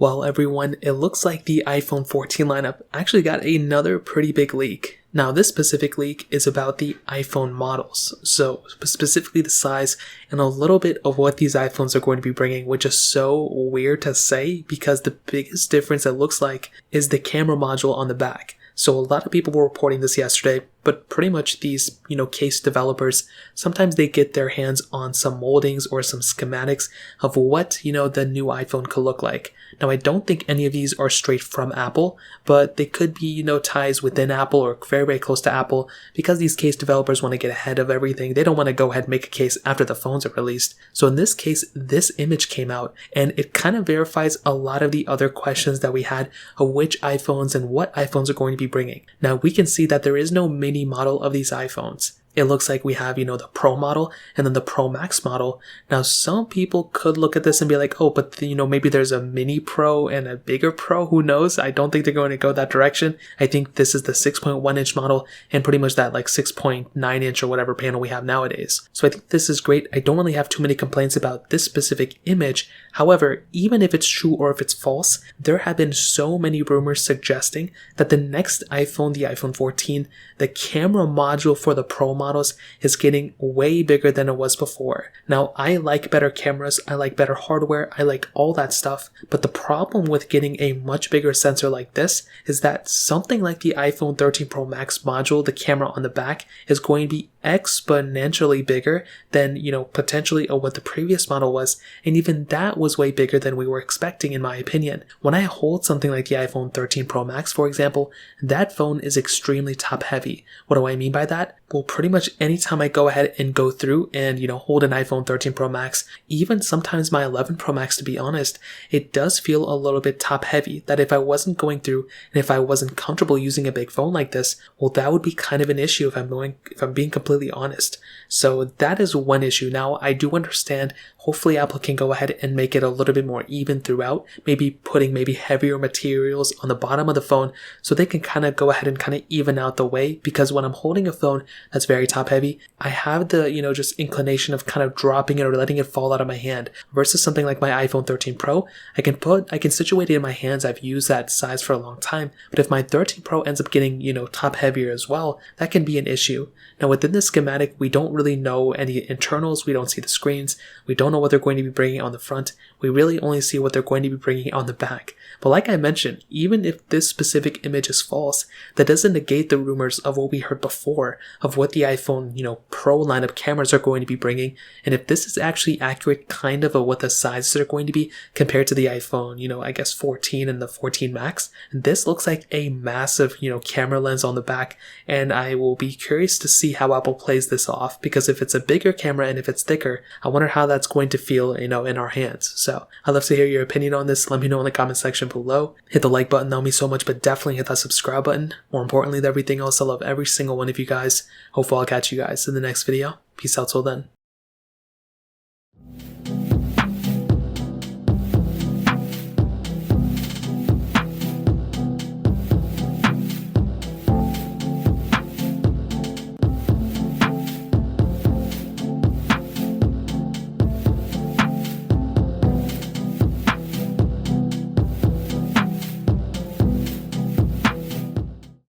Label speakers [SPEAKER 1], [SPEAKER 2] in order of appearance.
[SPEAKER 1] Well, everyone, it looks like the iPhone 14 lineup actually got another pretty big leak. Now, this specific leak is about the iPhone models, so specifically the size and a little bit of what these iPhones are going to be bringing, which is so weird to say because the biggest difference it looks like is the camera module on the back. So a lot of people were reporting this yesterday, but pretty much these, case developers, sometimes they get their hands on some moldings or some schematics of what, the new iPhone could look like. Now, I don't think any of these are straight from Apple, but they could be, ties within Apple or very, very close to Apple because these case developers want to get ahead of everything. They don't want to go ahead and make a case after the phones are released. So in this case, this image came out and it kind of verifies a lot of the other questions that we had of which iPhones and what iPhones are going to be bringing. Now, we can see that there is no mini model of these iPhones. It looks like we have, the Pro model and then the Pro Max model. Now, some people could look at this and be like, oh, but maybe there's a mini Pro and a bigger Pro. Who knows? I don't think they're going to go that direction. I think this is the 6.1 inch model and pretty much that 6.9 inch or whatever panel we have nowadays. So I think this is great. I don't really have too many complaints about this specific image. However, even if it's true or if it's false, there have been so many rumors suggesting that the next iPhone, the iPhone 14, the camera module for the Pro models is getting way bigger than it was before. Now, I like better cameras, I like better hardware, I like all that stuff, but the problem with getting a much bigger sensor like this is that something like the iPhone 13 Pro Max module, the camera on the back, is going to be exponentially bigger than, potentially what the previous model was, and even that was way bigger than we were expecting in my opinion. When I hold something like the iPhone 13 Pro Max, for example, that phone is extremely top heavy. What do I mean by that? Well, pretty much anytime I go ahead and go through and, hold an iPhone 13 Pro Max, even sometimes my 11 Pro Max, to be honest, it does feel a little bit top heavy, that if I wasn't going through and if I wasn't comfortable using a big phone like this, well, that would be kind of an issue if I'm being completely honest. So that is one issue. Now, I do understand, hopefully Apple can go ahead and make it a little bit more even throughout, maybe putting heavier materials on the bottom of the phone so they can kind of go ahead and kind of even out the way, because when I'm holding a phone that's very top heavy, I have the, just inclination of kind of dropping it or letting it fall out of my hand versus something like my iPhone 13 Pro. I can situate it in my hands. I've used that size for a long time, but if my 13 Pro ends up getting, top heavier as well, that can be an issue. Now, within this schematic, we don't really know any internals. We don't see the screens. We don't know what they're going to be bringing on the front. We really only see what they're going to be bringing on the back. But like I mentioned, even if this specific image is false, that doesn't negate the rumors of what we heard before of what the iPhone, Pro lineup cameras are going to be bringing. And if this is actually accurate kind of what the sizes are going to be compared to the iPhone, I guess 14 and the 14 Max, this looks like a massive, camera lens on the back. And I will be curious to see how Apple plays this off, because if it's a bigger camera and if it's thicker, I wonder how that's going to feel, in our hands. So I'd love to hear your opinion on this. Let me know in the comment section below. Hit the like button, that would mean so much, but definitely hit that subscribe button. More importantly than everything else, I love every single one of you guys. Hopefully I'll catch you guys in the next video. Peace out till then.